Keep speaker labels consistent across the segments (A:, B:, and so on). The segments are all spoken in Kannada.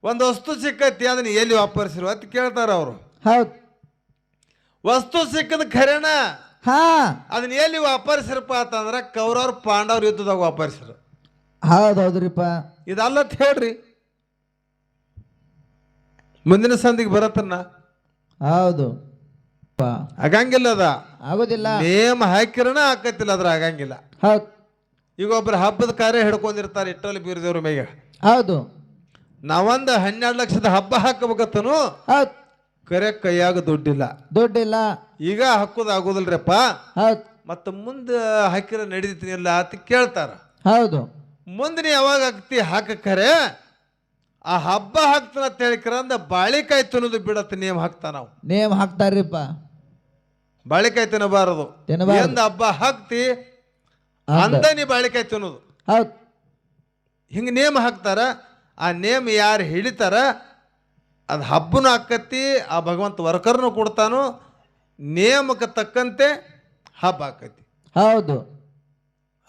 A: ಒಂದು ವಸ್ತು ಸಿಕ್ಕತಿ ಅದನ್ನ ಎಲ್ಲಿ ವಾಪರಿಸಿರು ಅಂತ ಕೇಳ್ತಾರ ಅವರು.
B: ಹೌದ್.
A: ವಸ್ತು ಸಿಕ್ಕದ ಖರೇನ
B: ಹಾ
A: ಅದನ್ನ ಎಲ್ಲಿ ವಾಪರಿಸಿರಪ್ಪ ಅಂತಂದ್ರ ಕೌರವ್ರ ಪಾಂಡವ್ರ ಯುದ್ಧದಾಗ ವಾಪರಿಸಿರು.
B: ಹೌದೌದ್ರಿಪ್ಪ.
A: ಇದಲ್ಲತ್ ಹೇಳ್ರಿ, ಮುಂದಿನ ಸಂದಿಗೆ ಬರತ್ತನ್ನ.
B: ಹೌದು
A: ಆಗಂಗಿಲ್ಲ, ಅದ
B: ಆಗೋದಿಲ್ಲ.
A: ನೇಮ ಹಾಕಿರನ ಆಕತಿಲ್ಲ, ಅದ್ರ ಆಗಂಗಿಲ್ಲ.
B: ಹೌದ್.
A: ಈಗ ಒಬ್ರು ಹಬ್ಬದ ಕಾರ್ಯ ಹಿಡ್ಕೊಂಡಿರ್ತಾರೆ ಇಟ್ಟಲ್ಲಿ ಬೀರದೇವ್ರ ಮೇಗ.
B: ಹೌದು.
A: ನಾವೊಂದು 12 ಲಕ್ಷದ ಹಬ್ಬ ಹಾಕಬೇಕತ್ತನು,
B: ಹೌದ್.
A: ಕರೆ ಕೈಯಾಗ ದುಡ್ಡಿಲ್ಲ.
B: ದುಡ್ಡಿಲ್ಲ.
A: ಈಗ ಹಾಕೋದು ಆಗೋದಿಲ್ರಪ್ಪ,
B: ಹೌದ್.
A: ಮತ್ತ ಮುಂದೆ ಹಾಕಿರ ನಡೀತೀನಿಲ್ಲ ಅಂತ ಕೇಳ್ತಾರ.
B: ಹೌದು.
A: ಮುಂದೆ ನೀ ಯಾವಾಗ ಹಾಕ್ತಿ ಹಾಕರೆ ಆ ಹಬ್ಬ ಹಾಕ್ತಾನ ಅಂತ ಹೇಳಿಕ್ರ ಅಂದ ಬಾಳಿಕಾಯಿ ತಿನ್ನೋದು ಬಿಡತ್ತ ನೇಮ್ ಹಾಕ್ತಾ. ನಾವು
B: ನೇಮ್ ಹಾಕ್ತಾರ್ರಿಪ್ಪ.
A: ಬಾಳಿಕಾಯಿ ತಿನ್ನಬಾರದು.
B: ತಿನ್ನಬಾರದು.
A: ಎಂದ ಹಬ್ಬ ಹಾಕ್ತಿ ಅಂದ ನೀ ಬಾಳಿಕಾಯಿ ತಿನ್ನೋದು.
B: ಹೌದ್.
A: ಹಿಂಗ ನೇಮ್ ಹಾಕ್ತಾರ. ಆ ನೇಮ್ ಯಾರು ಹಿಡಿತಾರ ಅದು ಹಬ್ಬನೂ ಆಕತಿ, ಆ ಭಗವಂತ ವರ್ಕರ್ನು ಕೊಡ್ತಾನು, ನೇಮಕ್ಕೆ ತಕ್ಕಂತೆ ಹಬ್ಬ ಆಕತಿ.
B: ಹೌದು.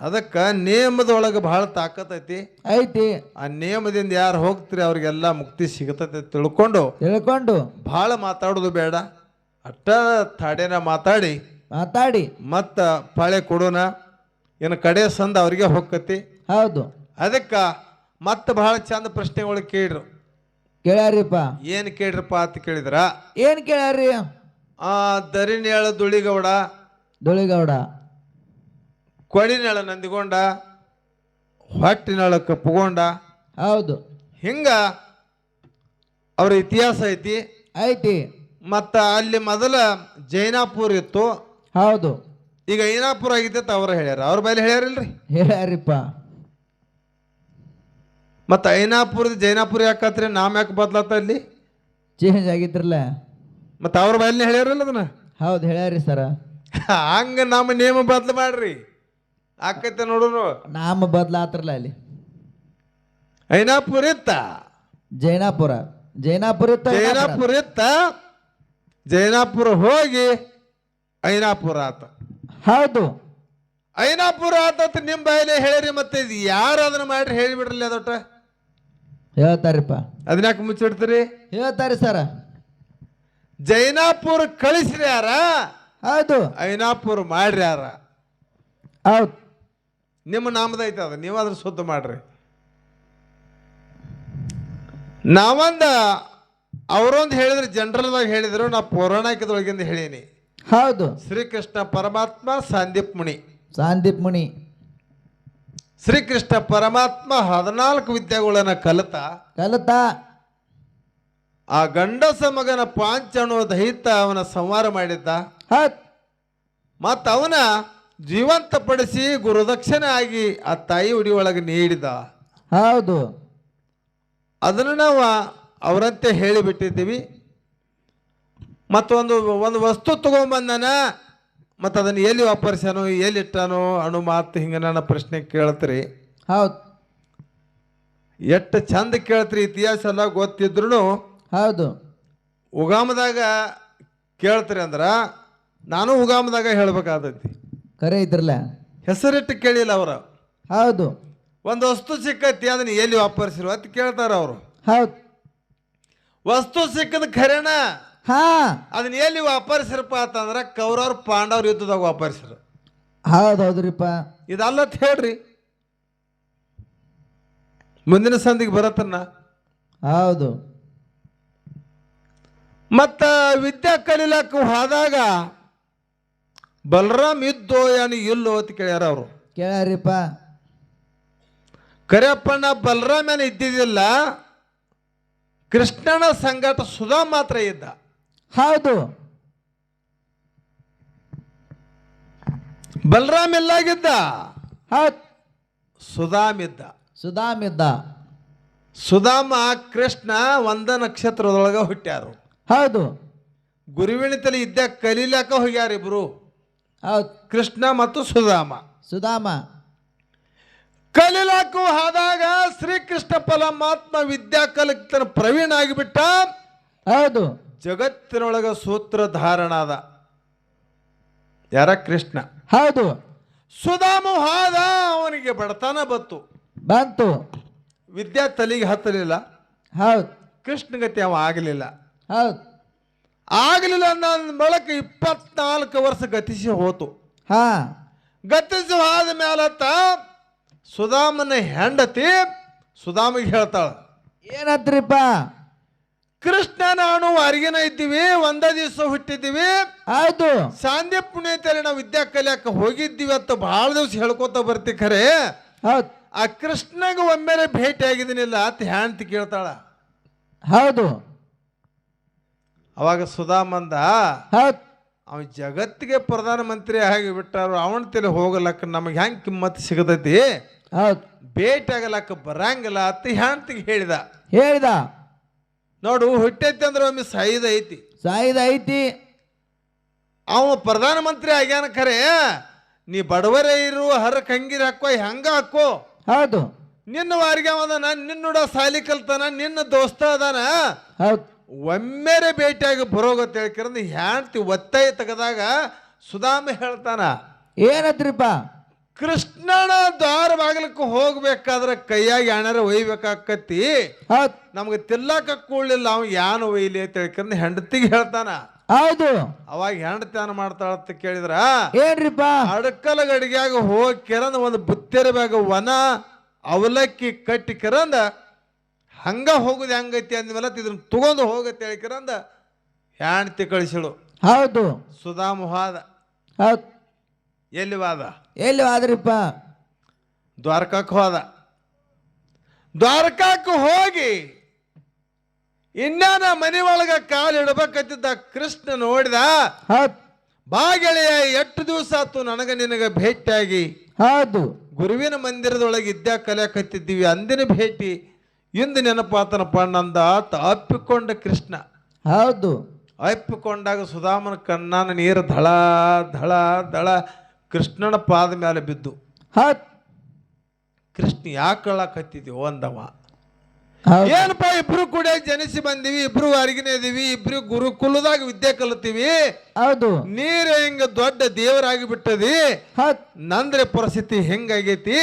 A: ಅದಕ್ಕೆ ನೇಮದೊಳಗೆ ಬಹಳ ತಾಕತ್ತೈತಿ
B: ಐತಿ.
A: ಆ ನೇಮದಿಂದ ಯಾರು ಹೋಗ್ತೀರಿ ಅವ್ರಿಗೆಲ್ಲ ಮುಕ್ತಿ ಸಿಗತೈತಿ ತಿಳ್ಕೊಂಡು ಭಾಳ ಮಾತಾಡೋದು ಬೇಡ. ಅಟ್ಟ ತಾಡೇನ ಮಾತಾಡಿ ಮತ್ತ ಪಾಳೆ ಕೊಡೋಣ. ಏನು ಕಡೆ ಸಂದ ಅವ್ರಿಗೆ ಹೋಗ್ಕತಿ.
B: ಹೌದು.
A: ಅದಕ್ಕೆ ಮತ್ತೆ ಬಹಳ ಚಂದ ಪ್ರಶ್ನೆಗಳು ಕೇಳ್ರು.
B: ಕೇಳ್ಯಾರಿಪ್ಪ.
A: ಏನು ಕೇಳ್ರಪ್ಪ ಅಂತ ಕೇಳಿದ್ರ,
B: ಏನ್ ಕೇಳ್ಯಾರಿ?
A: ದರಿನೇಳ ದುಳಿಗೌಡ,
B: ದುಳಿಗೌಡ,
A: ಕೊಳಿನೇಳ ನಂದಿಗೊಂಡ, ಹೊಟ್ಟಿನೇಳ ಕಪ್ಪುಗೊಂಡ.
B: ಹೌದು.
A: ಹಿಂಗ ಅವ್ರ ಇತಿಹಾಸ ಐತಿ.
B: ಐತಿ.
A: ಮತ್ತ ಅಲ್ಲಿ ಮೊದಲ ಜೈನಾಪುರ ಇತ್ತು.
B: ಹೌದು.
A: ಈಗ ಐನಾಪುರ ಆಗಿದ್ದ ಅವ್ರ ಹೇಳ್ಯಾರ, ಅವ್ರ ಮೇಲೆ ಹೇಳ್ಯಾರಿಲ್ರಿ?
B: ಹೇಳ್ಯಾರಿಪ್ಪ.
A: ಮತ್ತ ಐನಾಪುರದ ಜೈನಾಪುರ ಯಾಕತ್ರಿ ನಾಮ ಯಾಕೆ ಬದ್ಲತ್ತ ಅಲ್ಲಿ?
B: ಚೇಂಜ್ ಆಗಿದ್ರಲ್ಲ.
A: ಮತ್ತ ಅವ್ರ ಮೇಲೆ ಹೇಳ್ಯಾರಲ್ಲ ಅದನ್ನ.
B: ಹೌದು ಹೇಳ್ಯಾರಿ ಸರ.
A: ಹಂಗ ನಮ್ಮ ನೇಮ ಬದ್ಲು ಮಾಡ್ರಿ ಆಕೈತೆ ನೋಡ್ರು.
B: ನಾಮ ಬದ್ಲಾತ್ರಲ್ಲ ಅಲ್ಲಿ.
A: ಐನಾಪುರ ಇತ್ತ,
B: ಜೈನಾಪುರ ಇತ್ತ.
A: ಜೈನಾಪುರ ಇತ್ತ, ಜೈನಾಪುರ ಹೋಗಿ ಐನಾಪುರ ಆತ.
B: ಹೌದು.
A: ಐನಾಪುರ ಆತತ್ ನಿಮ್ ಬಾಯಿಲೆ ಹೇಳಿರಿ. ಮತ್ತೆ ಇದು ಯಾರು ಅದನ್ನ ಮಾಡ್ರಿ ಹೇಳಿಬಿಡ್ರಲ್ಲ ಅದೊಟ್ಟ.
B: ಹೇಳ್ತಾರಿಪ್ಪ.
A: ಅದನ್ಯಾಕೆ ಮುಚ್ಚಿಡ್ತೀರಿ?
B: ಹೇಳ್ತಾರಿ ಸರ.
A: ಜೈನಾಪುರ ಕಳಿಸ್ರಿ ಯಾರ?
B: ಹೌದು.
A: ಐನಾಪುರ ಮಾಡ್ರಿ ಯಾರ?
B: ಹೌದು.
A: ನಿಮ್ಮ ನಾಮದ ಐತೆ ಅದ, ನೀವು ಅದ್ರ ಶುದ್ಧ ಮಾಡ್ರಿ. ನಾವೊಂದ ಅವರೊಂದು ಹೇಳಿದ್ರು, ಜನರಲ್ದಾಗ ಹೇಳಿದ್ರು, ನಾ ಪೌರಾಣಿಕದೊಳಗಿಂದ ಹೇಳೀನಿ.
B: ಹೌದು.
A: ಶ್ರೀಕೃಷ್ಣ ಪರಮಾತ್ಮ ಸಂದೀಪ್ ಮುನಿ. ಶ್ರೀಕೃಷ್ಣ ಪರಮಾತ್ಮ 14 ವಿದ್ಯೆಗಳನ್ನ ಕಲಿತ ಆ ಗಂಡಸ ಮಗನ ಪಾಂಚಣೋ ದೈತ ಅವನ ಸಂಹಾರ ಮಾಡಿದ್ದ. ಮತ್ತ ಅವನ ಜೀವಂತಪಡಿಸಿ ಗುರುದಕ್ಷಿಣೆ ಆಗಿ ಆ ತಾಯಿ ಉಡಿ ಒಳಗೆ ನೀಡಿದ.
B: ಹೌದು.
A: ಅದನ್ನು ನಾವು ಅವರಂತೆ ಹೇಳಿಬಿಟ್ಟಿದ್ದೀವಿ. ಮತ್ತೊಂದು ವಸ್ತು ತಗೊಂಬಂದನ, ಮತ್ತು ಅದನ್ನು ಎಲ್ಲಿ ವಾಪರ್ಸ್ಯಾನೋ ಎಲ್ಲಿ ಇಟ್ಟಾನೋ ಅಣು ಮಾತು ಹಿಂಗೆ ನನ್ನ ಪ್ರಶ್ನೆ ಕೇಳ್ತೀರಿ.
B: ಹೌದು.
A: ಎಷ್ಟು ಚಂದ ಕೇಳ್ತೀರಿ. ಇತಿಹಾಸ ಎಲ್ಲ ಗೊತ್ತಿದ್ರು
B: ಹೌದು
A: ಉಗಾಮದಾಗ ಕೇಳ್ತೀರಿ ಅಂದ್ರೆ ನಾನು ಉಗಾಮದಾಗ ಹೇಳ್ಬೇಕಾದೈತಿ.
B: ಕರೆ ಇದ್ರಲ್ಲ,
A: ಹೆಸರಿಟ್ಟು ಕೇಳಿಲ್ಲ ಅವರು.
B: ಹೌದು.
A: ಒಂದು ವಸ್ತು ಸಿಕ್ಕತಿ ಅದನ್ನ ಎಲ್ಲಿ ವಾಪರಿಸಿರು ಅಂತ ಕೇಳ್ತಾರ ಅವರು.
B: ಹೌದು.
A: ವಸ್ತು ಸಿಕ್ಕದ ಖರೇನ ಅದನ್ನ ಎಲ್ಲಿ ವಾಪರಿಸಿರಪ್ಪ ಅಂತಂದ್ರ ಕೌರವ್ರ ಪಾಂಡವ್ರ ಯುದ್ಧದಾಗ ವಾಪರಿಸಿರು.
B: ಹೌದೌದ್ರಿಪ್ಪ.
A: ಇದಲ್ಲತ್ ಹೇಳ್ರಿ, ಮುಂದಿನ ಸಂದಿಗೆ ಬರತ್ತನ್ನ.
B: ಹೌದು.
A: ಮತ್ತ ವಿದ್ಯಾ ಕಲಿಲಕ್ಕ ಹೋದಾಗ ಬಲರಾಮ್ ಇದ್ದೋ ಏನು ಇಲ್ಲೋ ಅಂತ ಕೇಳ್ಯಾರ ಅವರು.
B: ಕೇಳ್ಯಾರಿಪ್ಪ.
A: ಕರಿಯಪ್ಪಣ್ಣ ಬಲರಾಮ್ ಏನು ಇದ್ದಿದ್ದಿಲ್ಲ, ಕೃಷ್ಣನ ಸಂಗಟ ಸುಧಾಮ್ ಮಾತ್ರ ಇದ್ದ.
B: ಹೌದು.
A: ಬಲರಾಮ್ ಎಲ್ಲಾಗಿದ್ದ?
B: ಹೌದು.
A: ಸುಧಾಮ್ ಇದ್ದ. ಸುಧಾಮ ಕೃಷ್ಣ ಒಂದ ನಕ್ಷತ್ರದೊಳಗ ಹುಟ್ಟ್ಯಾರು.
B: ಹೌದು.
A: ಗುರುವಿನ ತಲೆ ಇದ್ದ ಕಲೀಲಾಕ ಹೋಗ್ಯಾರ ಇಬ್ರು.
B: ಹೌದು.
A: ಕೃಷ್ಣ ಮತ್ತು ಸುಧಾಮ ಕಲೀಲಾಕು ಹೋದಾಗ ಶ್ರೀಕೃಷ್ಣ ಪರಮಾತ್ಮ ವಿದ್ಯಾ ಕಲಿತನ ಪ್ರವೀಣ ಆಗಿಬಿಟ್ಟ.
B: ಹೌದು.
A: ಜಗತ್ತಿನೊಳಗ ಸೂತ್ರಧಾರಣಾದ ಯಾರ? ಕೃಷ್ಣ.
B: ಹೌದು.
A: ಸುಧಾಮ ಹೋದ, ಅವನಿಗೆ ಬಡತನ ಬಂತು.
B: ವಿದ್ಯಾ
A: ತಲೆಗೆ ಹತ್ತಲಿಲ್ಲ.
B: ಹೌದು.
A: ಕೃಷ್ಣಗತಿ ಅವ ಆಗಲಿಲ್ಲ.
B: ಹೌದು.
A: ಆಗಲಿಲ್ಲ ನನ್ನ ಬಳಕ 24 ವರ್ಷ ಗತಿಸಿ ಹೋತು.
B: ಹಾ
A: ಗತಿಸಿ ಹೋದ ಮೇಲತ್ತ ಸುಧಾಮನ ಹೆಂಡತಿ ಸುಧಾಮಿಗೆ ಹೇಳ್ತಾಳ,
B: ಏನತ್ರಿಪ್ಪ?
A: ಕೃಷ್ಣ ನಾನು ಹೊರಗಿನ ಇದ್ದೀವಿ, ಒಂದ ದಿವಸ ಹುಟ್ಟಿದ್ದೀವಿ.
B: ಹೌದು.
A: ಸಾಂಧ್ಯ ಪುಣ್ಯತಲ್ಲಿ ನಾವು ವಿದ್ಯಾ ಕಲಿಯಕ್ಕೆ ಹೋಗಿದ್ದೀವಿ ಅಂತ ಬಹಳ ದಿವಸ ಹೇಳ್ಕೊತ ಬರ್ತಿ. ಖರೆ
B: ಹೌದು.
A: ಆ ಕೃಷ್ಣಗೆ ಒಮ್ಮೆಲೆ ಭೇಟಿ ಆಗಿದ್ದೀನಿಲ್ಲ ಅಂತ ಹೆಂಡತಿ ಕೇಳ್ತಾಳ.
B: ಹೌದು.
A: ಅವಾಗ ಸುಧಾಮಂದ,
B: ಹೌದು.
A: ಅವ ಜಗತ್ತಿಗೆ ಪ್ರಧಾನಮಂತ್ರಿ ಆಗಿ ಬಿಟ್ಟಾರು, ಅವನ ತಲೆ ಹೋಗಲಕ್ಕ ನಮಗೆ ಹೆಂಗೆ ಕಿಮ್ಮತ್ತು ಸಿಗತೈತಿ,
B: ಹೌದು,
A: ಭೇಟಿ ಆಗಲಕ್ಕ ಬರಂಗಿಲ್ಲ ಅಂತ ಹೆಂಡತಿಗೆ
B: ಹೇಳಿದ.
A: ನೋಡು, ಹುಟ್ಟೈತಿ ಅಂದ್ರೆ ಒಮ್ಮೆ ಸಾಯ್ದೈತಿ.
B: ಐತಿ.
A: ಅವ ಪ್ರಧಾನಮಂತ್ರಿ ಆಗ್ಯಾನ. ಖರೆ ನೀ ಬಡವರೇ ಇರು, ಹರಕ್ ಹಂಗಿರ ಹಾಕೋ, ಹೆಂಗ ಹಾಕೋ.
B: ಹೌದು.
A: ನಿನ್ನ ವಾರಿಗೆ ಅವದಾನ, ನಿನ್ನೋಡ ಸಾಲಿ ಕಲ್ತಾನ, ನಿನ್ನ ದೋಸ್ತ ಅದಾನ,
B: ಹೌದು.
A: ಒಮ್ಮೆರೆ ಭೇಟಿಯಾಗಿ ಬರೋಗತ್ತ ಹೇಳ್ಕಿರಂದ ಹೆಂಡತಿ ಒತ್ತಾಯ ತೆಗೆದಾಗ ಸುಧಾಮ ಹೇಳ್ತಾನ,
B: ಏನತ್ರಿಪ್ಪ?
A: ಕೃಷ್ಣನ ದ್ವಾರ ಬಾಗಿಲಕ್ಕೆ ಹೋಗ್ಬೇಕಾದ್ರೆ ಕೈಯಾಗಿ ಯಾಣಾರ ಒಯ್ಬೇಕಾಕತಿ,
B: ಹೌದು,
A: ನಮ್ಗೆ ತಿಲ್ಲಕ ಕೂಡ್ಲಿಲ್ಲ, ಅವ ಯಾನು ಒಯ್ಲಿ ಅಂತ ಹೇಳ್ಕಂದ್ ಹೆಂಡತಿಗೆ ಹೇಳ್ತಾನ.
B: ಹೌದು.
A: ಅವಾಗ ಹೆಂಡತಿ ಏನ್ ಮಾಡ್ತಾಳ ಅಂತ ಕೇಳಿದ್ರ,
B: ಏನ್ರಿಪ್ಪ?
A: ಅಡಕಲ ಗಡಿಗ್ಯಾಗ ಹೋಗಿ ಕೆರಂದ ಒಂದು ಬುತ್ತೆರ ಬ್ಯಾಗ ವನ ಅವಲಕ್ಕಿ ಕಟ್ಟಿ ಕೆರಂದ ಹಂಗ ಹೋಗುದು ಹೆಂಗೈತಿ ಅಂದ್ಮೇಲೆ ಇದನ್ನ ತಗೊಂಡು ಹೋಗತ್ತೆ ಹೇಳಿಕರಂದ ಹೆಂಡತಿ ಕಳಿಸಳು.
B: ಹೌದು.
A: ಸುಧಾಮ ಹೋದ.
B: ಹೌದು.
A: ಎಲ್ಲಿ ವಾದ?
B: ಎಲ್ಲಿ ಹೋದ್ರಿಪ್ಪ?
A: ದ್ವಾರಕಕ್ಕೆ ಹೋದ. ದ್ವಾರಕಕ್ಕೆ ಹೋಗಿ ಇನ್ನಾನ ಮನೆ ಒಳಗ ಕಾಲು ಇಡಬೇಕತ್ತಿದ್ದ ಕೃಷ್ಣ ನೋಡಿದ.
B: ಹೌದು.
A: ಬಾ ಗೆಳೆಯ, ಎಷ್ಟು ದಿವಸ ಆತು ನನಗ ನಿನಗ ಭೇಟಿಯಾಗಿ.
B: ಹೌದು.
A: ಗುರುವಿನ ಮಂದಿರದೊಳಗೆ ಇದ್ಯಾ ಕಲಿಯಾಕತ್ತಿದ್ದೀವಿ, ಅಂದಿನ ಭೇಟಿ ಇಂದು ನೆನಪಾತನಪ್ಪ ನಂದ ಅಪ್ಪಿಕೊಂಡ ಕೃಷ್ಣ.
B: ಹೌದು.
A: ಅಪ್ಪಿಕೊಂಡಾಗ ಸುಧಾಮನ ಕಣ್ಣಾನ ನೀರು ಧಳ ಧಳ ಧಳ ಕೃಷ್ಣನ ಪಾದ ಮೇಲೆ ಬಿದ್ದು.
B: ಹೌದು.
A: ಕೃಷ್ಣ ಯಾಕೆ ಅಳಕತ್ತಿದ್ದೀವೋ ಅಂದವ.
B: ಹೌದು.
A: ಏನಪ್ಪ, ಇಬ್ರು ಕೂಡ ಜನಿಸಿ ಬಂದಿವಿ, ಇಬ್ರು ಹೊರಗಿನ ಇದೀವಿ, ಇಬ್ರು ಗುರುಕುಲದಾಗ ವಿದ್ಯೆ ಕಲಿತೀವಿ,
B: ಹೌದು,
A: ನೀರು ಹಿಂಗ ದೊಡ್ಡ ದೇವರಾಗಿ ಬಿಟ್ಟದಿ,
B: ಹೌದು,
A: ನಂದ್ರೆ ಪರಿಸ್ಥಿತಿ ಹೆಂಗಾಗೈತಿ,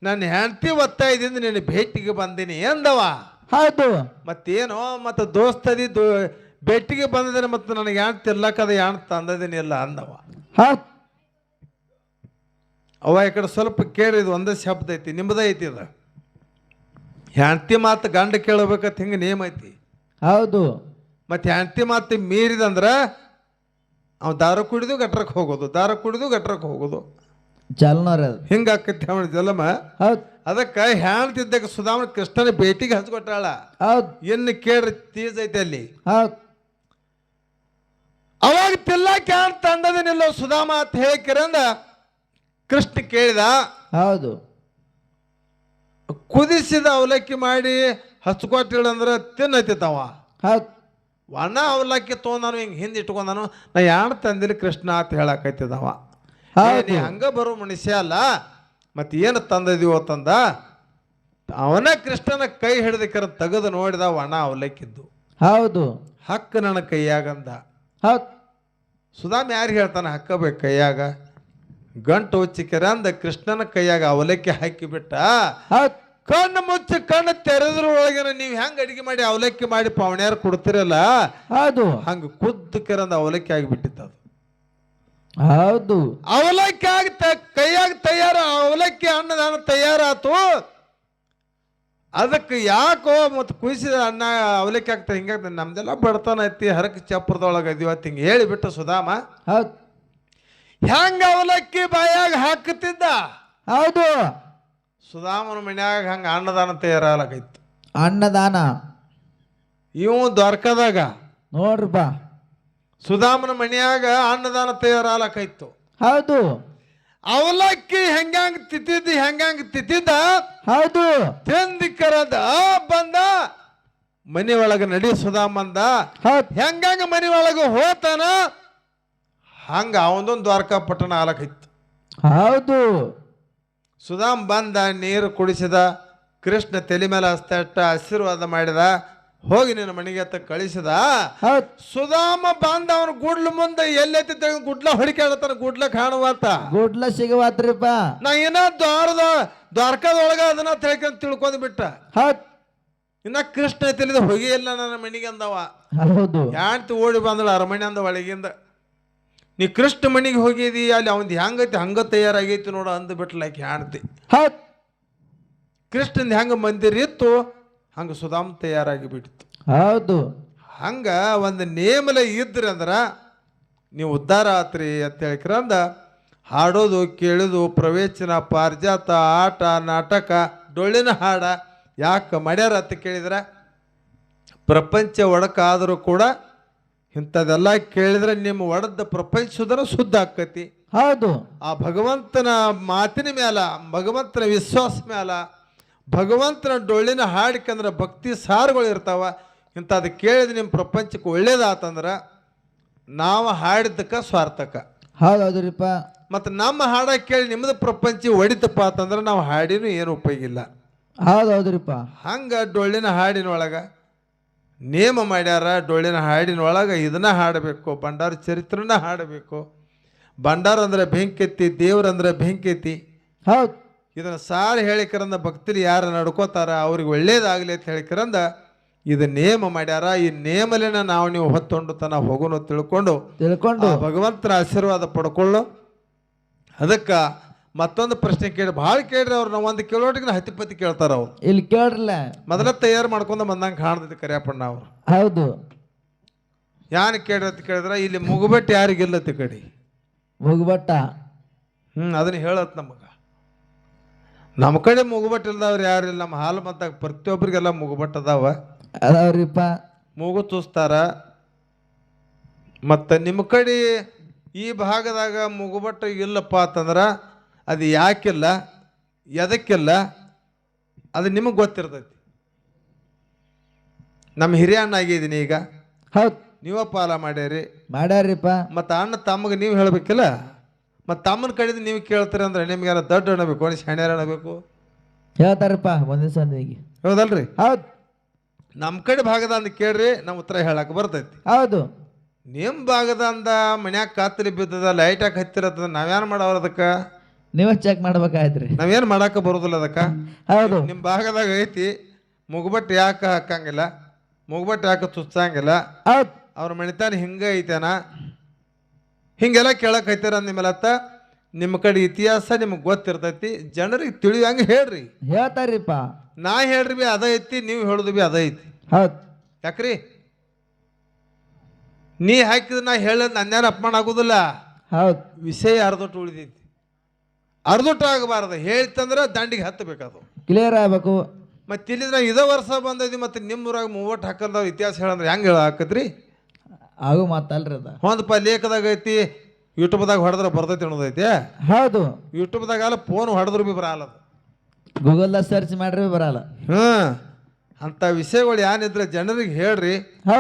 A: ನನ್ನ ಹೆಂಡತಿ ಒತ್ತಾಯದಿಂದ ನಿನ್ನ ಭೇಟಿಗೆ ಬಂದೀನಿ ಅಂದವ.
B: ಹೌದು.
A: ಮತ್ತೇನೋ ಮತ್ತೆ ದೋಸ್ತದಿ ಭೇಟಿಗೆ ಬಂದಿದ್ದೇನೆ, ಮತ್ತೆ ನನಗೆ ಹೆಂಡ್ತಿ ಇರ್ಲಕ್ಕದ ಹೆಂಡ್ತಿ ತಂದದೇನಿಲ್ಲ ಅಂದವ.
B: ಹೌದು.
A: ಅವ ಈ ಕಡೆ ಸ್ವಲ್ಪ ಕೇಳಿದ್ ಒಂದೇ ಶಬ್ದ ಐತಿ, ನಿಮ್ಮದ ಐತಿ. ಅದ ಹೆಂಡ್ತಿ ಮಾತು ಗಂಡ ಕೇಳಬೇಕಂತ ಹಿಂಗೆ ನೇಮ್ ಐತಿ.
B: ಹೌದು.
A: ಮತ್ತೆ ಹೆಂಡ್ತಿ ಮಾತು ಮೀರಿದಂದ್ರ ಅವ್ ದಾರ ಕುಡಿದು ಗಟ್ರಕ್ಕೆ ಹೋಗೋದು, ದಾರ ಕುಡಿದು ಗಟ್ರಕ್ಕೆ ಹೋಗೋದು,
B: ಚಲ್ನೋರ
A: ಹಿಂಗಾಕತಿ ಅವನ ಜಲಮ.
B: ಹೌದು.
A: ಅದಕ್ಕೆ ಹೆಣ್ತಿದ್ದಾಗ ಸುಧಾಮನ ಕೃಷ್ಣನ ಭೇಟಿಗೆ ಹಚ್ಕೊಟ್ಟಾಳ.
B: ಹೌದು.
A: ಇನ್ನು ಕೇಳ್ರಿ ತೀಜ್ ಐತಿ ಅಲ್ಲಿ.
B: ಹೌದು.
A: ಅವಾಗ ತಿಲ್ಲಕ್ಕೆ ಹೆಣ್ ತಂದದೇನಿಲ್ಲ ಸುಧಾಮ ಅಂತ ಹೇಳಿಕಿರಂದ ಕೃಷ್ಣ ಕೇಳಿದ.
B: ಹೌದು.
A: ಕುದಿಸಿದ ಅವಲಕ್ಕಿ ಮಾಡಿ ಹಚ್ಕೊಟ್ಟಿಳಂದ್ರೆ ತಿನ್ನತಿತ್ತವ.
B: ಹೌದು.
A: ಒಣ ಅವಲಕ್ಕಿ ತೊಗೊಂಡಾನು ಹಿಂಗೆ ಹಿಂದೆ ಇಟ್ಕೊಂಡಾನು, ನಾ ಯಾಣ ತಂದಿಲ್ಲ ಕೃಷ್ಣ ಅಂತ ಹೇಳಕತ್ತಿದವ. ನೀ ಹಂಗ ಬರೋ ಮನುಷ್ಯ ಅಲ್ಲ, ಮತ್ತೆ ಏನು ತಂದದೀವೋ ತಂದ. ಅವನ ಕೃಷ್ಣನ ಕೈ ಹಿಡಿದಕ್ಕರ ತೆಗೆದು ನೋಡಿದ, ಒಣ ಅವಲಕ್ಕಿದ್ದು.
B: ಹೌದು.
A: ಹಕ್ಕ ನನ್ನ ಕೈಯಾಗಂದ.
B: ಹೌದು.
A: ಸುಧಾಮ ಯಾರಿಗೆ ಹೇಳ್ತಾನೆ ಹಕ್ಕಬೇಕು ಕೈಯಾಗ? ಗಂಟು ಉಚ್ಚಿಕೆರ ಅಂದ ಕೃಷ್ಣನ ಕೈಯಾಗ ಅವಲಕ್ಕಿ ಹಾಕಿಬಿಟ್ಟ.
B: ಹೌದು.
A: ಕಣ್ಣು ಮುಚ್ಚಿ ಕಣ್ಣು ತೆರೆದ್ರೊಳಗಿನ ನೀವು ಹೆಂಗ ಅಡಿಗೆ ಮಾಡಿ ಅವಲಕ್ಕಿ ಮಾಡಿ ಪವಣ್ಯಾರು ಕೊಡ್ತಿರಲ್ಲ,
B: ಹೌದು,
A: ಹಂಗ ಕುದ್ದು ಕೆರಂದ ಅವಲಕ್ಕಿ ಆಗಿಬಿಟ್ಟಿತ್ತು. ಅದು
B: ಹೌದು.
A: ಅವಲಕ್ಕಿ ಆಗಿ ಕೈಯಾಗ ತಯಾರ, ಅವಲಕ್ಕಿ ಅನ್ನದಾನ ತಯಾರಾತು. ಅದಕ್ಕೆ ಯಾಕೋ ಮತ್ತು ಕುಯಿಸಿದ ಅನ್ನ ಅವಲಕ್ಕಿ ಆಗ್ತದೆ, ಹಿಂಗಾಗ್ತದೆ, ನಮ್ದೆಲ್ಲ ಬಡತನ ಐತಿ, ಹರಕ ಚಪ್ರದೊಳಗೆ ಇದೀವತ್ತು ಹಿಂಗೆ ಹೇಳಿಬಿಟ್ಟು ಸುಧಾಮ
B: ಹೌದು.
A: ಹೆಂಗ ಅವಲಕ್ಕಿ ಬಾಯಾಗ ಹಾಕುತ್ತಿದ್ದ.
B: ಹೌದು.
A: ಸುಧಾಮನ ಮನ್ಯಾಗ ಹಂಗ ಅನ್ನದಾನ ತಯಾರಾಗೈತು.
B: ಅನ್ನದಾನ
A: ಇವು ದ್ವಾರಕದಾಗ
B: ನೋಡ್ರಪ್ಪ,
A: ಸುಧಾಮನ ಮನ್ಯಾಗ ಅನ್ನದಾನ ತಯಾರಾಗೈತು.
B: ಹೌದು.
A: ಅವಲಕ್ಕಿ ಹೆಂಗಂಗ್ ತಿತ್ತಿದ್ದ.
B: ಹೌದು.
A: ತಿಂದಿಕ್ಕರದ ಬಂದ ಮನಿ ಒಳಗ ನಡಿ ಸುಧಾಮಂದ. ಹೆಂಗಂಗ ಮನಿ ಒಳಗ ಹೋತಾನ ಹಂಗ ಅವನದೊಂದು ದ್ವಾರಕಾ ಪಟ್ಟಣ ಆಲಕೈತು.
B: ಹೌದು.
A: ಸುಧಾಮ್ ಬಂದ, ನೀರು ಕುಡಿಸಿದ, ಕೃಷ್ಣ ತಲೆ ಮೇಲೆ ಹಸ್ತಟ್ಟ ಆಶೀರ್ವಾದ ಮಾಡಿದ, ಹೋಗಿ ನಿನ್ನ ಮನೆಗೆ ಅಂತ ಕಳಿಸಿದ. ಸುಧಾಮ ಬಂದ ಅವನ ಗುಡ್ಲ ಮುಂದೆ ಎಲ್ಲೈತಿ ಗುಡ್ಲ ಹೊಡಿಕಾಡತಾನ, ಗುಡ್ಲ ಕಾಣುವಾತ,
B: ಗುಡ್ಲ ಸಿಗವಾತ್ರಿಪ್ಪ.
A: ನಾ ಏನ ದ್ವಾರಕದೊಳಗ ಅದನ್ನ ತಿಳ್ಕೊಂಡ್ ಬಿಟ್ಟ. ಇನ್ನ ಕೃಷ್ಣ ತಿಳಿದ ಹೊಗೆ ಇಲ್ಲ ನನ್ನ ಮನೆಗೆ ಅಂದವ.
B: ಹೌದು
A: ಯಾಂತಿ ಓಡಿ ಬಂದಳ ಅರಮನೆ ಅಂದ ಒಳಗಿಂದ. ನೀ ಕೃಷ್ಣ ಮನೆಗೆ ಹೋಗಿದಿ, ಅಲ್ಲಿ ಅವನ್ ಹೆಂಗೈತಿ ಹಂಗ ತಯಾರಾಗೈತಿ ನೋಡ ಅಂದು ಬಿಟ್ಲಾಕಿ ಹಾಣ್ತಿ.
B: ಹೌದ್
A: ಕೃಷ್ಣನ್ ಹೆಂಗ ಮಂದಿರ ಇತ್ತು ಹಂಗ ಸುಧಾಮ್ ತಯಾರಾಗಿ ಬಿಟ್ಟಿತ್ತು.
B: ಹೌದು
A: ಹಂಗ ಒಂದು ನೇಮಲ ಇದ್ರಿ ಅಂದ್ರ ನೀವು ಉದ್ಧಾರ ಆತ್ರಿ ಅಂತ ಹೇಳ್ಕ್ರಂದ ಹಾಡೋದು ಕೇಳೋದು ಪ್ರವೇಚನ ಪಾರಿಜಾತ ಆಟ ನಾಟಕ ಡೊಳ್ಳಿನ ಹಾಡ ಯಾಕೆ ಮಾಡ್ಯಾರ ಅಂತ ಕೇಳಿದ್ರೆ ಪ್ರಪಂಚ ಒಡಕಾದರೂ ಕೂಡ ಇಂಥದೆಲ್ಲ ಕೇಳಿದ್ರೆ ನಿಮ್ಮ ಒಡೆದ ಪ್ರಪಂಚದನ ಶುದ್ಧ ಆಕತಿ.
B: ಹೌದು
A: ಆ ಭಗವಂತನ ಮಾತಿನ ಮ್ಯಾಲ, ಭಗವಂತನ ವಿಶ್ವಾಸ ಮ್ಯಾಲ, ಭಗವಂತನ ಡೊಳ್ಳಿನ ಹಾಡಿಕಂದ್ರೆ ಭಕ್ತಿ ಸಾರುಗಳು ಇರ್ತಾವ. ಇಂಥದ್ದು ಕೇಳಿದ್ರೆ ನಿಮ್ಮ ಪ್ರಪಂಚಕ್ಕೆ ಒಳ್ಳೇದಾತಂದ್ರೆ ನಾವು ಹಾಡಿದ್ದಕ್ಕೆ ಸ್ವಾರ್ಥಕ.
B: ಹೌದೌದ್ರಿಪ್ಪ.
A: ಮತ್ತು ನಮ್ಮ ಹಾಡ ಕೇಳಿ ನಿಮ್ಮದು ಪ್ರಪಂಚ ಹೊಡಿತಪ್ಪ ಅಂತಂದ್ರೆ ನಾವು ಹಾಡಿನೂ ಏನು ಉಪಯೋಗ ಇಲ್ಲ.
B: ಹೌದೌದ್ರಿಪ್ಪ.
A: ಹಂಗೆ ಡೊಳ್ಳಿನ ಹಾಡಿನೊಳಗೆ ನೇಮ ಮಾಡ್ಯಾರ. ಡೊಳ್ಳಿನ ಹಾಡಿನೊಳಗೆ ಇದನ್ನ ಹಾಡಬೇಕು, ಭಂಡಾರ ಚರಿತ್ರನ ಹಾಡಬೇಕು. ಭಂಡಾರ ಅಂದ್ರೆ ಬೆಂಕೆತ್ತಿ, ದೇವ್ರಂದ್ರೆ ಬೆಂಕೆತ್ತಿ.
B: ಹೌದು
A: ಇದನ್ನು ಸಾರಿ ಹೇಳಿಕರಂದ ಭಕ್ತರು ಯಾರು ನಡ್ಕೋತಾರ ಅವ್ರಿಗೆ ಒಳ್ಳೇದಾಗಲಿ ಅಂತ ಹೇಳಿಕರಂದ ಇದು ನೇಮ ಮಾಡ್ಯಾರ. ಈ ನೇಮಲಿನ ನಾವು ನೀವು ಹೊತ್ತೊಂಡು ತನ ಹೋಗೋನು ತಿಳ್ಕೊಂಡು ಭಗವಂತನ ಆಶೀರ್ವಾದ ಪಡ್ಕೊಳ್ಳು. ಅದಕ್ಕೆ ಮತ್ತೊಂದು ಪ್ರಶ್ನೆ ಕೇಳಿ ಭಾಳ ಕೇಳ್ರಿ ಅವ್ರು. ನಾವು ಒಂದು ಕೇಳೋಟಿಗೆ ಹತ್ತಿಪತ್ತಿ ಕೇಳ್ತಾರ ಅವ್ರು.
B: ಇಲ್ಲಿ ಕೇಳ್ರಲ್ಲ
A: ಮೊದಲ ತಯಾರು ಮಾಡ್ಕೊಂಡು ಬಂದಂಗೆ ಕಾಣ್ತೈತಿ ಕರಿಯಪ್ಪಣ್ಣ ಅವರು.
B: ಹೌದು
A: ಯಾನ್ ಕೇಳ್ರಿ ಅಂತ ಕೇಳಿದ್ರೆ ಇಲ್ಲಿ ಮುಗುಬಟ್ಟು ಯಾರಿಗಿಲ್ಲತಿ ಕಡೆ
B: ಮುಗುಬಟ್ಟ.
A: ಅದನ್ನ ಹೇಳತ್ ನಮಗ. ನಮ್ಮ ಕಡೆ ಮುಗುಬಟ್ಟು ಇಲ್ದವ್ರು ಯಾರಿಲ್ಲ. ನಮ್ಮ ಹಾಲು ಮತ್ತ ಪ್ರತಿಯೊಬ್ಬರಿಗೆಲ್ಲ ಮುಗುಬಟ್ಟು ಅದಾವ,
B: ಅದಾವ್ರಿಪ್ಪ.
A: ಮೂಗು ತೂಸ್ತಾರ. ಮತ್ತು ನಿಮ್ಮ ಕಡೆ ಈ ಭಾಗದಾಗ ಮುಗುಬಟ್ಟು ಇಲ್ಲಪ್ಪ ಅಂತಂದ್ರೆ ಅದು ಯಾಕಿಲ್ಲ, ಎದಕ್ಕಿಲ್ಲ, ಅದು ನಿಮಗೆ ಗೊತ್ತಿರ್ತೈತಿ. ನಮ್ಮ ಹಿರಿಯ ಅಣ್ಣ ಆಗಿದ್ದೀನಿ ಈಗ.
B: ಹೌದು
A: ನೀವ ಪಾಲ
B: ಮಾಡ್ಯಾರಿಪ್ಪ.
A: ಮತ್ತು ಅಣ್ಣ ತಮಗೆ ನೀವು ಹೇಳಬೇಕಿಲ್ಲ. ಮತ್ತು ತಮ್ಮನ ಕಡೆದು ನೀವು ಕೇಳ್ತೀರಿ ಅಂದ್ರೆ ನಿಮಗೆಲ್ಲ ದೊಡ್ಡ ಅಣಬೇಕು, ಶಾಣ್ಯಾರ ಅಣಬೇಕು.
B: ಹೇಳ್ತಾರಪ್ಪ ಒಂದಿನ ಸಂದಿಗೆ.
A: ಹೌದಲ್ರಿ?
B: ಹೌದು.
A: ನಮ್ಮ ಕಡೆ ಭಾಗದ ಅಂದ ಕೇಳ್ರಿ, ನಮ್ಮ ಉತ್ತರ ಹೇಳಕ್ಕೆ ಬರ್ತೈತಿ.
B: ಹೌದು.
A: ನಿಮ್ಮ ಭಾಗದ ಅಂದ ಮನ್ಯಾಗ ಕಾತಲಿ ಬಿದ್ದದ, ಲೈಟಾಗಿ ಹತ್ತಿರತ್ತದ, ನಾವೇನು ಮಾಡವ್ರ ಅದಕ್ಕೆ?
B: ನೀವೇ ಚೆಕ್ ಮಾಡ್ಬೇಕಾಯ್ತ್ರಿ.
A: ನಾವೇನು ಮಾಡಕ್ಕೆ ಬರೋದಿಲ್ಲ ಅದಕ್ಕೆ.
B: ಹೌದು.
A: ನಿಮ್ಮ ಭಾಗದಾಗ ಐತಿ ಮುಗುಬಟ್ಟು ಯಾಕೆ ಹಾಕಂಗಿಲ್ಲ, ಮುಗುಬಟ್ಟು ಯಾಕೆ ತುಚ್ಚಂಗಿಲ್ಲ,
B: ಹೌದು
A: ಅವ್ರ ಮಣಿತಾನ ಹಿಂಗೆ ಐತೇನ, ಹಿಂಗೆಲ್ಲ ಕೇಳಕ್ಕೆ ಐತಾರ ನಿಮ್ಮಲ್ಲತ್ತ. ನಿಮ್ಮ ಕಡೆ ಇತಿಹಾಸ ನಿಮಗೆ ಗೊತ್ತಿರ್ತೈತಿ, ಜನರಿಗೆ ತಿಳಿಯಂಗೆ ಹೇಳ್ರಿ.
B: ಹೇಳ್ತಾರಿಪ್ಪ.
A: ನಾ ಹೇಳ್ರಿ ಬಿ ಅದ ಐತಿ, ನೀವು ಹೇಳುದು ಬಿ ಅದ ಐತಿ.
B: ಹೌದು.
A: ಯಾಕ್ರಿ ನೀ ಹಾಕಿದ್ರೆ ನಾ ಹೇಳೋದು ನನ್ಯಾರ ಅಪಮಾನ ಆಗೋದಿಲ್ಲ.
B: ಹೌದು.
A: ವಿಷಯ ಅರ್ಧೊಟ್ಟು ಉಳಿದೈತಿ, ಅರ್ಧೊಟ್ಟು ಆಗಬಾರ್ದು. ಹೇಳ್ತಂದ್ರೆ ದಂಡಿಗೆ ಹತ್ತಬೇಕದು,
B: ಕ್ಲಿಯರ್ ಆಗ್ಬೇಕು.
A: ಮತ್ತೆ ಇಲ್ಲಿದ್ರೆ ಇದೇ ವರ್ಷ ಬಂದೈತಿ, ಮತ್ತೆ ನಿಮ್ಮೂರಾಗ ಮೂವತ್ತು ಹಾಕಲ್ದವ್ ಇತಿಹಾಸ ಹೇಳಂದ್ರೆ ಹೆಂಗೆ ಹೇಳ ಹಾಕತ್ರಿ?
B: ಆಗು ಮಾತಲ್ರಿ ಅದ.
A: ಒಂದಪ್ಪ ಲೇಖದಾಗ ಐತಿ, ಯೂಟ್ಯೂಬ್ದಾಗ ಹೊಡೆದ್ರೆ ಬರ್ತೈತಿ ಅನ್ನೋದೈತಿ.
B: ಹೌದು.
A: ಯೂಟ್ಯೂಬ್ದಾಗ ಅಲ್ಲ, ಫೋನ್ ಹೊಡೆದ್ರು ಬಿ ಬರಲ್ಲ,
B: ಗೂಗಲ್ದಾಗ ಸರ್ಚ್ ಮಾಡ್ರಿ ಬರಲ್ಲ.
A: ಅಂಥ ವಿಷಯಗಳು ಏನಿದ್ರೆ ಜನರಿಗೆ ಹೇಳ್ರಿ.
B: ಹೌದು.